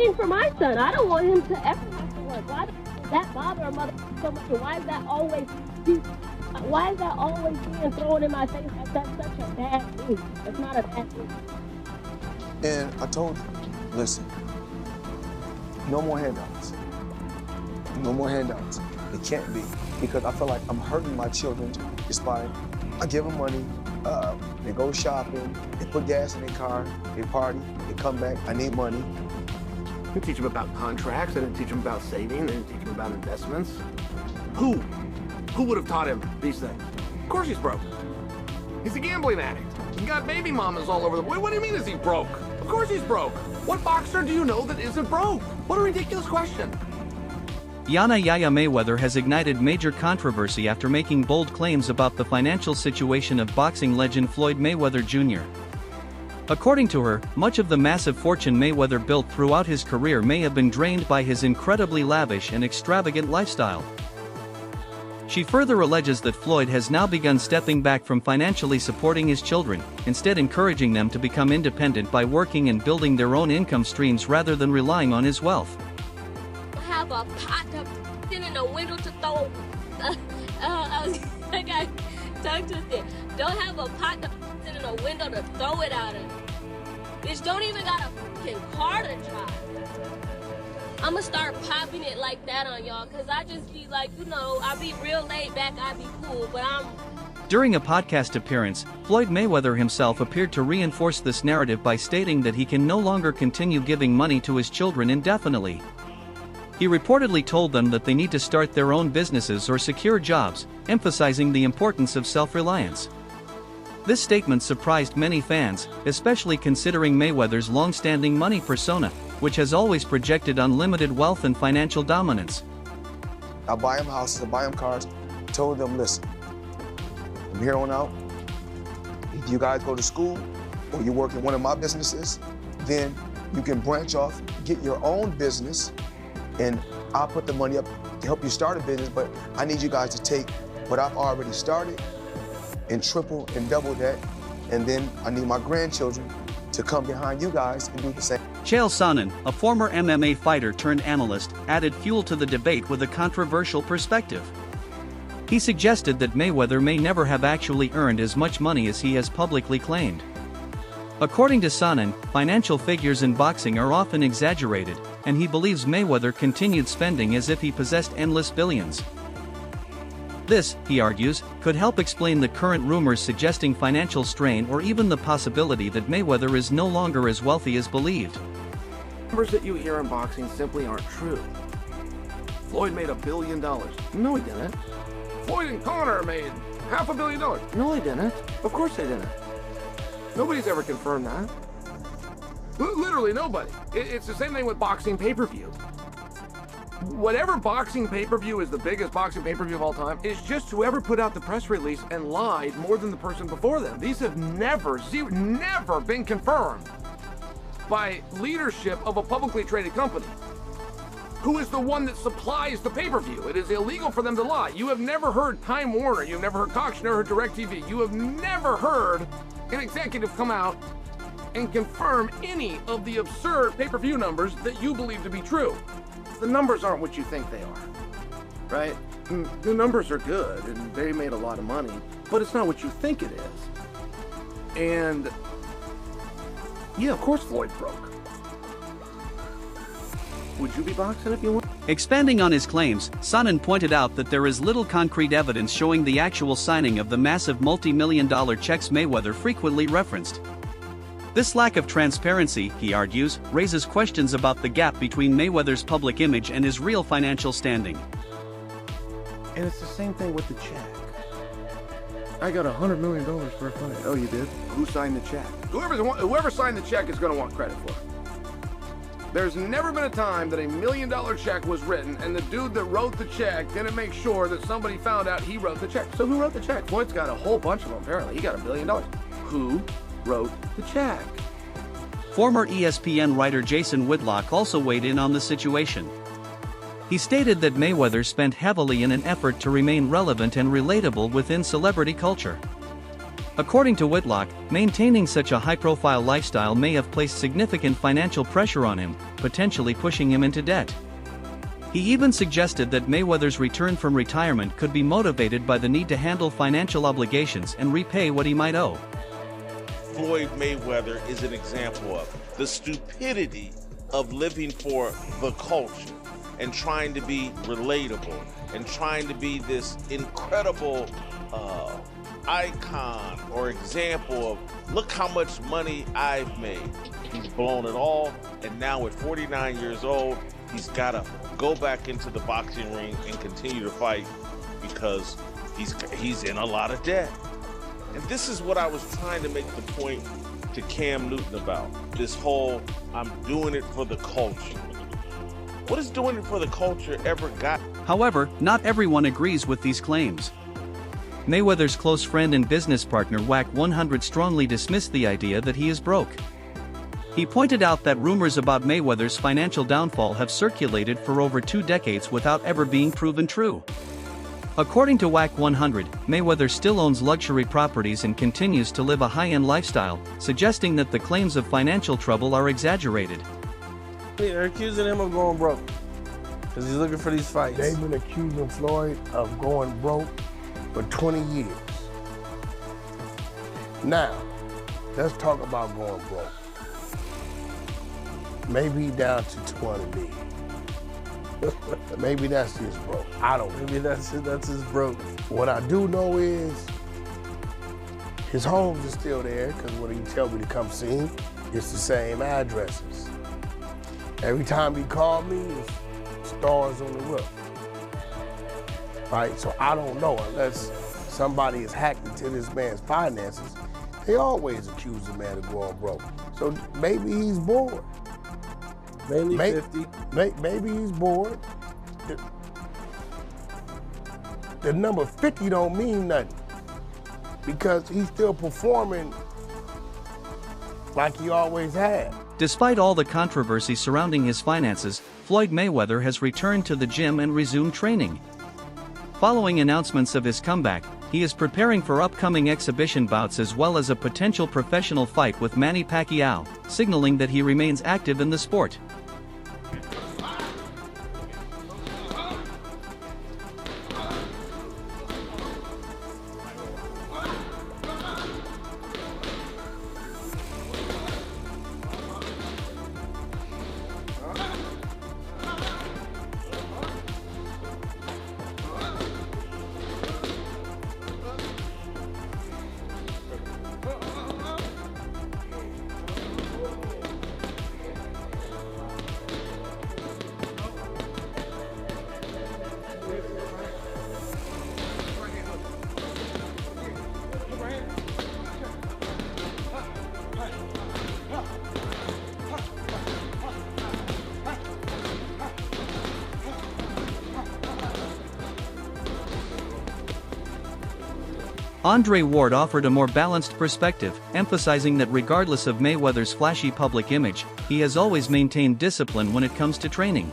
mean, for my son, I don't want him to ever have to work. Why does that bother a mother so much? And why is that always being thrown in my face like that's such a bad thing? It's not a bad thing. And I told him, listen, no more handouts. No more handouts. It can't be, because I feel like I'm hurting my children just by, I give them money, they go shopping, they put gas in their car, they party, they come back, I need money. I didn't teach them about contracts, I didn't teach them about saving, I didn't teach them about investments. Who would have taught him these things? Of course he's broke. He's a gambling addict. He got baby mamas all over the place. What do you mean is he broke? Of course he's broke. What boxer do you know that isn't broke? What a ridiculous question. Yana Yaya Mayweather has ignited major controversy after making bold claims about the financial situation of boxing legend Floyd Mayweather Jr. According to her, much of the massive fortune Mayweather built throughout his career may have been drained by his incredibly lavish and extravagant lifestyle. She further alleges that Floyd has now begun stepping back from financially supporting his children, instead encouraging them to become independent by working and building their own income streams rather than relying on his wealth. Have a pot to sit in a window to throw. I got tongue twisted. Don't have a pot to sit in a window to throw it out of. Bitch, don't even got a fucking car to drive. I'ma start popping it like that on y'all, cause I just be like, you know, I be real laid back, I be cool, but I'm... During a podcast appearance, Floyd Mayweather himself appeared to reinforce this narrative by stating that he can no longer continue giving money to his children indefinitely. He reportedly told them that they need to start their own businesses or secure jobs, emphasizing the importance of self-reliance. This statement surprised many fans, especially considering Mayweather's long-standing money persona, which has always projected unlimited wealth and financial dominance. I buy them houses, I buy them cars, told them, listen, from here on out, if you guys go to school or you work in one of my businesses, then you can branch off, get your own business, and I'll put the money up to help you start a business, but I need you guys to take what I've already started and triple and double that, and then I need my grandchildren to come behind you guys and do the same. Chael Sonnen, a former MMA fighter turned analyst, added fuel to the debate with a controversial perspective. He suggested that Mayweather may never have actually earned as much money as he has publicly claimed. According to Sonnen, financial figures in boxing are often exaggerated, and he believes Mayweather continued spending as if he possessed endless billions. This, he argues, could help explain the current rumors suggesting financial strain or even the possibility that Mayweather is no longer as wealthy as believed. Numbers that you hear in boxing simply aren't true. Floyd made $1 billion. No, he didn't. Floyd and Conor made $500 million. No, they didn't. Of course they didn't. Nobody's ever confirmed that. Literally nobody. It's the same thing with boxing pay-per-view. Whatever boxing pay-per-view is the biggest boxing pay-per-view of all time, is just whoever put out the press release and lied more than the person before them. These have never been confirmed by leadership of a publicly traded company, who is the one that supplies the pay-per-view. It is illegal for them to lie. You have never heard Time Warner, you've never heard Cox, you've never heard DirecTV, you have never heard an executive come out and confirm any of the absurd pay-per-view numbers that you believe to be true. The numbers aren't what you think they are, right? The numbers are good, and they made a lot of money, but it's not what you think it is. And yeah, of course Floyd's broke. Would you be boxing if you were? Expanding on his claims, Sonnen pointed out that there is little concrete evidence showing the actual signing of the massive multi-million-dollar checks Mayweather frequently referenced. This lack of transparency, he argues, raises questions about the gap between Mayweather's public image and his real financial standing. And it's the same thing with the check. I got $100 million for a fight. Oh, you did? Who signed the check? Whoever signed the check is going to want credit for it. There's never been a time that $1 million check was written and the dude that wrote the check didn't make sure that somebody found out he wrote the check. So who wrote the check? Floyd's got a whole bunch of them, apparently. He got $1 billion. Who wrote the check? Former ESPN writer Jason Whitlock also weighed in on the situation. He stated that Mayweather spent heavily in an effort to remain relevant and relatable within celebrity culture. According to Whitlock, maintaining such a high-profile lifestyle may have placed significant financial pressure on him, potentially pushing him into debt. He even suggested that Mayweather's return from retirement could be motivated by the need to handle financial obligations and repay what he might owe. Floyd Mayweather is an example of the stupidity of living for the culture and trying to be relatable and trying to be this incredible icon or example of, look how much money I've made. He's blown it all, and now at 49 years old, he's got to go back into the boxing ring and continue to fight because he's in a lot of debt. And this is what I was trying to make the point to Cam Newton about. This whole, I'm doing it for the culture. What has doing it for the culture ever got? However, not everyone agrees with these claims. Mayweather's close friend and business partner WAC 100 strongly dismissed the idea that he is broke. He pointed out that rumors about Mayweather's financial downfall have circulated for over 2 decades without ever being proven true. According to WAC 100, Mayweather still owns luxury properties and continues to live a high-end lifestyle, suggesting that the claims of financial trouble are exaggerated. They're accusing him of going broke because he's looking for these fights. They've been accusing Floyd of going broke for 20 years. Now, let's talk about going broke. Maybe down to 20 million. Maybe that's his broke. I don't know. Maybe that's his broke. What I do know is his homes are still there because when he tell me to come see him, it's the same addresses. Every time he called me, it's stars on the roof. Right? So I don't know unless somebody is hacked into this man's finances. They always accuse the man of going broke. So maybe he's bored. Mainly 50. Maybe he's bored. The number 50 don't mean nothing because he's still performing like he always had. Despite all the controversy surrounding his finances, Floyd Mayweather has returned to the gym and resumed training. Following announcements of his comeback, he is preparing for upcoming exhibition bouts as well as a potential professional fight with Manny Pacquiao, signaling that he remains active in the sport. Andre Ward offered a more balanced perspective, emphasizing that regardless of Mayweather's flashy public image, he has always maintained discipline when it comes to training.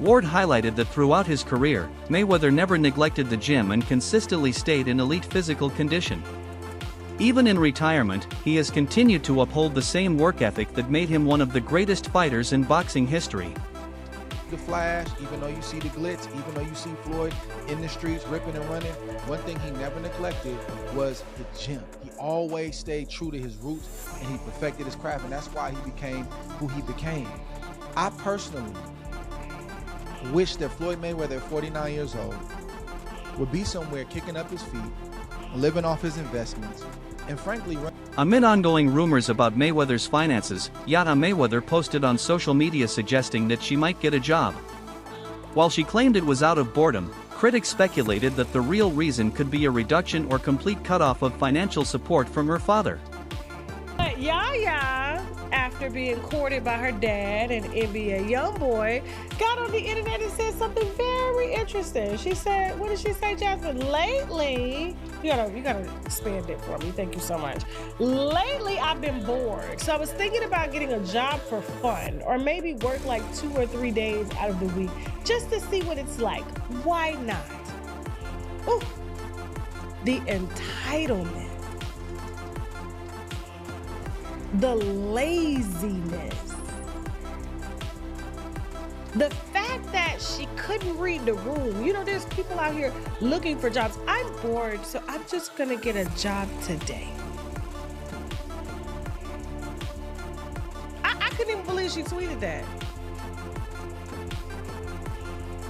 Ward highlighted that throughout his career, Mayweather never neglected the gym and consistently stayed in elite physical condition. Even in retirement, he has continued to uphold the same work ethic that made him one of the greatest fighters in boxing history. The flash, even though you see the glitz, even though you see Floyd in the streets ripping and running, one thing he never neglected was the gym. He always stayed true to his roots and he perfected his craft, and that's why he became who he became. I personally wish that Floyd Mayweather at 49 years old would be somewhere kicking up his feet, living off his investments, and frankly, amid ongoing rumors about Mayweather's finances, Yada Mayweather posted on social media suggesting that she might get a job. While she claimed it was out of boredom, critics speculated that the real reason could be a reduction or complete cutoff of financial support from her father. Yaya, after being courted by her dad and NBA YoungBoy, got on the internet and said something very interesting. She said, what did she say, Jasmine? Lately, you gotta expand it for me. Thank you so much. Lately, I've been bored. So I was thinking about getting a job for fun, or maybe work like 2 or 3 days out of the week, just to see what it's like. Why not? Ooh, the entitlement. The laziness. The fact that she couldn't read the room, you know, there's people out here looking for jobs. I'm bored, so I'm just gonna get a job today. I couldn't even believe she tweeted that.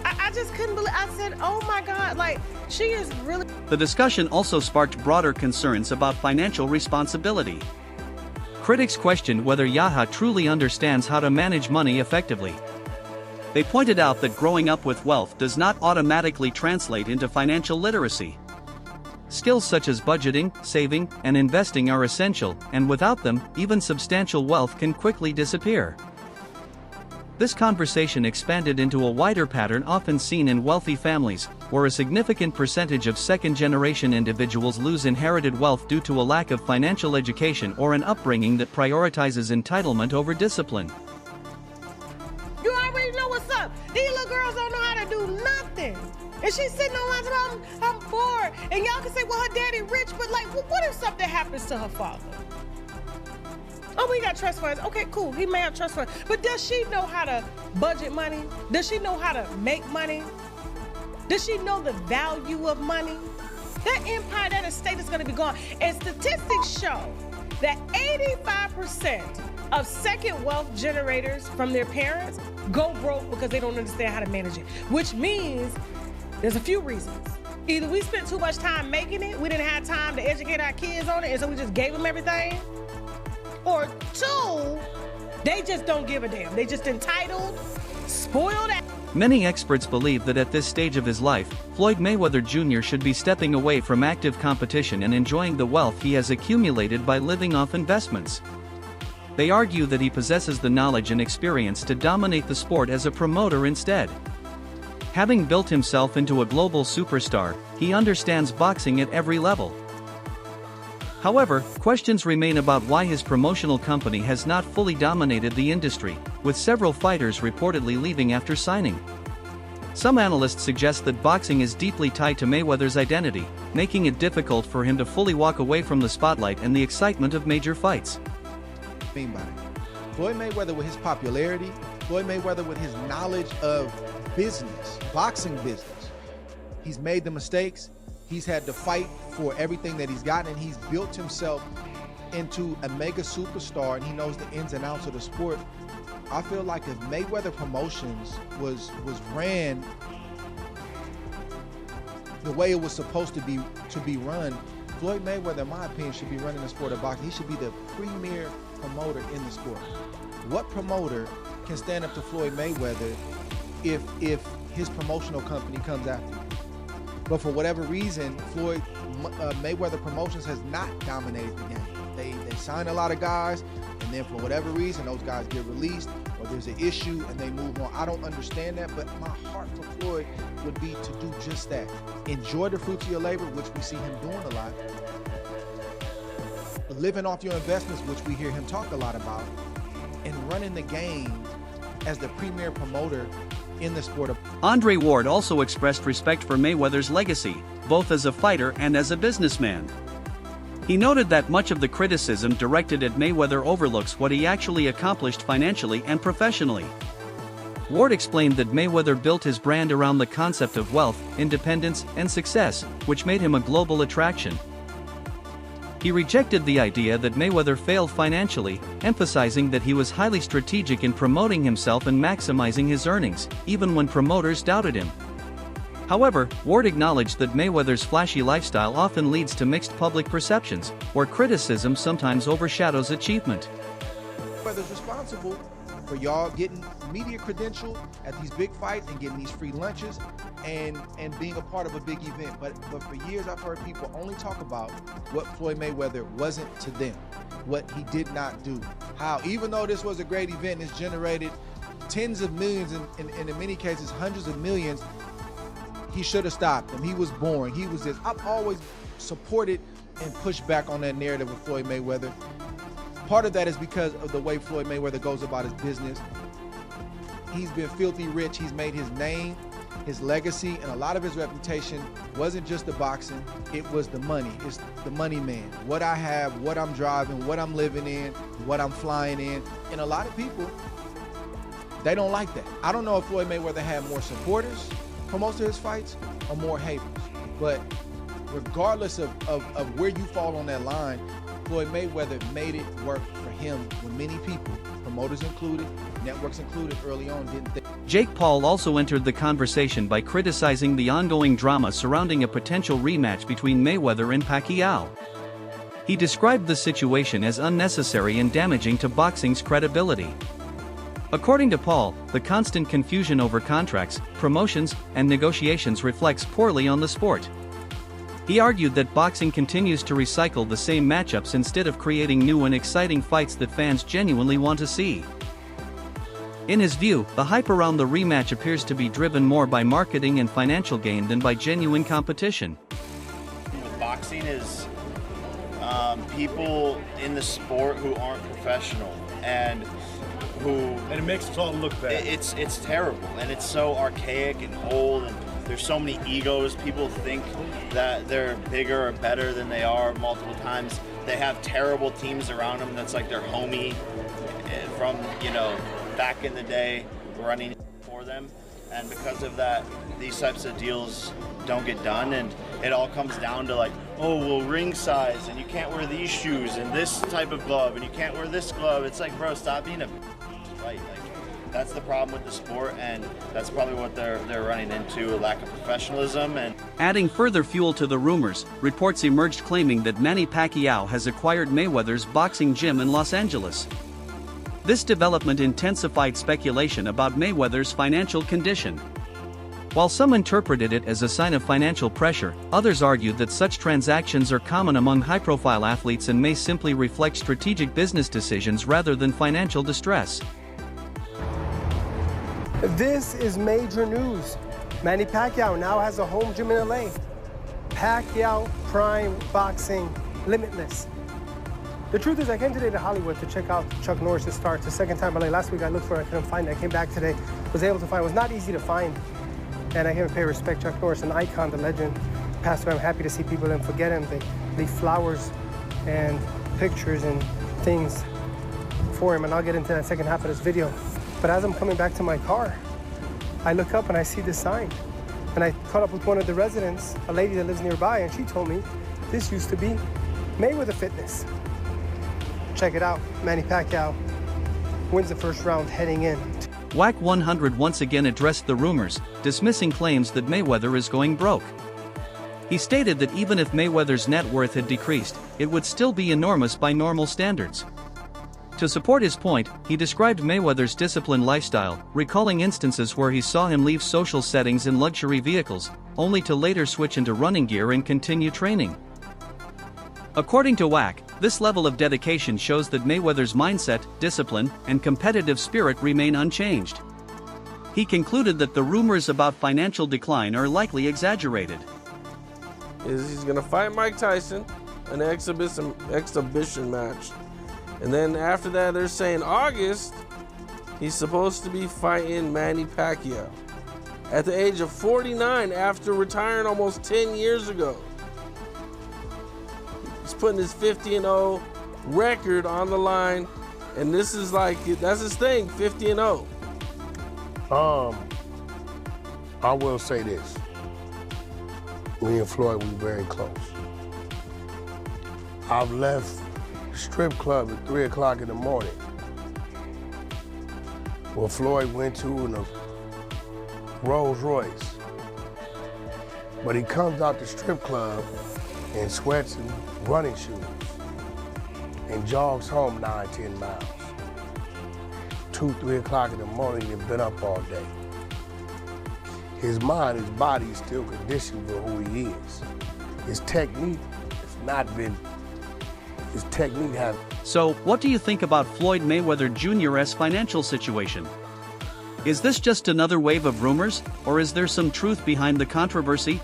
I just couldn't believe, I said, oh my God, like, she is really. The discussion also sparked broader concerns about financial responsibility. Critics questioned whether Yaha truly understands how to manage money effectively. They pointed out that growing up with wealth does not automatically translate into financial literacy. Skills such as budgeting, saving, and investing are essential, and without them, even substantial wealth can quickly disappear. This conversation expanded into a wider pattern often seen in wealthy families, where a significant percentage of second-generation individuals lose inherited wealth due to a lack of financial education or an upbringing that prioritizes entitlement over discipline. You already know what's up. These little girls don't know how to do nothing. And she's sitting online saying, I'm bored. And y'all can say, well, her daddy rich, but like, well, what if something happens to her father? Oh, we got trust funds. Okay, cool. He may have trust funds. But does she know how to budget money? Does she know how to make money? Does she know the value of money? That empire, that estate is going to be gone. And statistics show that 85% of second wealth generators from their parents go broke because they don't understand how to manage it. Which means there's a few reasons. Either we spent too much time making it, we didn't have time to educate our kids on it, and so we just gave them everything. Or two, they just don't give a damn. They just entitled, spoiled. Many experts believe that at this stage of his life, Floyd Mayweather Jr. should be stepping away from active competition and enjoying the wealth he has accumulated by living off investments. They argue that he possesses the knowledge and experience to dominate the sport as a promoter instead. Having built himself into a global superstar, he understands boxing at every level. However, questions remain about why his promotional company has not fully dominated the industry, with several fighters reportedly leaving after signing. Some analysts suggest that boxing is deeply tied to Mayweather's identity, making it difficult for him to fully walk away from the spotlight and the excitement of major fights. Floyd Mayweather with his popularity, Floyd Mayweather with his knowledge of business, boxing business. He's made the mistakes. He's had to fight for everything that he's gotten, and he's built himself into a mega superstar, and he knows the ins and outs of the sport. I feel like if Mayweather Promotions was ran the way it was supposed to be run, Floyd Mayweather, in my opinion, should be running the sport of boxing. He should be the premier promoter in the sport. What promoter can stand up to Floyd Mayweather if his promotional company comes after him? But for whatever reason, Floyd Mayweather Promotions has not dominated the game. They sign a lot of guys, and then for whatever reason, those guys get released, or there's an issue and they move on. I don't understand that, but my heart for Floyd would be to do just that. Enjoy the fruits of your labor, which we see him doing a lot. Living off your investments, which we hear him talk a lot about, and running the game as the premier promoter in the sport of. Andre Ward also expressed respect for Mayweather's legacy, both as a fighter and as a businessman. He noted that much of the criticism directed at Mayweather overlooks what he actually accomplished financially and professionally. Ward explained that Mayweather built his brand around the concept of wealth, independence, and success, which made him a global attraction. He rejected the idea that Mayweather failed financially, emphasizing that he was highly strategic in promoting himself and maximizing his earnings, even when promoters doubted him. However, Ward acknowledged that Mayweather's flashy lifestyle often leads to mixed public perceptions, where criticism sometimes overshadows achievement. Mayweather's responsible for y'all getting media credential at these big fights and getting these free lunches and being a part of a big event. But for years I've heard people only talk about what Floyd Mayweather wasn't to them, what he did not do. How even though this was a great event, it's generated tens of millions and in many cases hundreds of millions, he should have stopped him. He was boring. He was this. I've always supported and pushed back on that narrative of Floyd Mayweather. Part of that is because of the way Floyd Mayweather goes about his business. He's been filthy rich. He's made his name, his legacy, and a lot of his reputation wasn't just the boxing, it was the money. It's the money man. What I have, what I'm driving, what I'm living in, what I'm flying in. And a lot of people, They don't like that. I don't know if Floyd Mayweather had more supporters for most of his fights or more haters. But regardless of where you fall on that line, Floyd Mayweather made it work for him when many people, promoters included, networks included, early on didn't think. Jake Paul also entered the conversation by criticizing the ongoing drama surrounding a potential rematch between Mayweather and Pacquiao. He described the situation as unnecessary and damaging to boxing's credibility. According to Paul, the constant confusion over contracts, promotions, and negotiations reflects poorly on the sport. He argued that boxing continues to recycle the same matchups instead of creating new and exciting fights that fans genuinely want to see. In his view, the hype around the rematch appears to be driven more by marketing and financial gain than by genuine competition. With boxing is people in the sport who aren't professional and it makes us all look bad. It's terrible, and it's so archaic and old, and there's so many egos. People think that they're bigger or better than they are multiple times. They have terrible teams around them that's like their homie from, back in the day running for them. And because of that, these types of deals don't get done, and it all comes down to like, oh, well, ring size, and you can't wear these shoes and this type of glove, and you can't wear this glove. It's like, bro, stop being a fight. Like, that's the problem with the sport, and that's probably what they're running into, a lack of professionalism. And adding further fuel to the rumors, reports emerged claiming that Manny Pacquiao has acquired Mayweather's boxing gym in Los Angeles. This development intensified speculation about Mayweather's financial condition. While some interpreted it as a sign of financial pressure, others argued that such transactions are common among high-profile athletes and may simply reflect strategic business decisions rather than financial distress. This is major news. Manny Pacquiao now has a home gym in LA. Pacquiao Prime Boxing Limitless. The truth is, I came today to Hollywood to check out Chuck Norris' start. It's the second time in LA. Last week I looked for it, I couldn't find it. I came back today, was able to find it. It was not easy to find. And I came to pay respect. Chuck Norris, an icon, the legend, passed away. I'm happy to see people didn't forget him. They leave flowers and pictures and things for him, and I'll get into that second half of this video. But as I'm coming back to my car, I look up and I see this sign. And I caught up with one of the residents, a lady that lives nearby, and she told me this used to be Mayweather Fitness. Check it out. Manny Pacquiao wins the first round heading in. WAC 100 once again addressed the rumors, dismissing claims that Mayweather is going broke. He stated that even if Mayweather's net worth had decreased, it would still be enormous by normal standards. To support his point, he described Mayweather's disciplined lifestyle, recalling instances where he saw him leave social settings in luxury vehicles, only to later switch into running gear and continue training. According to WAC, this level of dedication shows that Mayweather's mindset, discipline, and competitive spirit remain unchanged. He concluded that the rumors about financial decline are likely exaggerated. He's gonna fight Mike Tyson, an exhibition match. And then after that, they're saying August, he's supposed to be fighting Manny Pacquiao at the age of 49 after retiring almost 10 years ago. He's putting his 50-0 record on the line, and this is like, that's his thing, 50-0. I will say this. Me and Floyd, we very close. I've left strip club at 3 o'clock in the morning. Well, Floyd went to in a Rolls Royce. But he comes out the strip club in sweats and running shoes and jogs home 9-10 miles. 2-3 o'clock in the morning, he's been up all day. His mind, his body is still conditioned for who he is. His technique has not been. His technique has. So, what do you think about Floyd Mayweather Jr.'s financial situation? Is this just another wave of rumors, or is there some truth behind the controversy?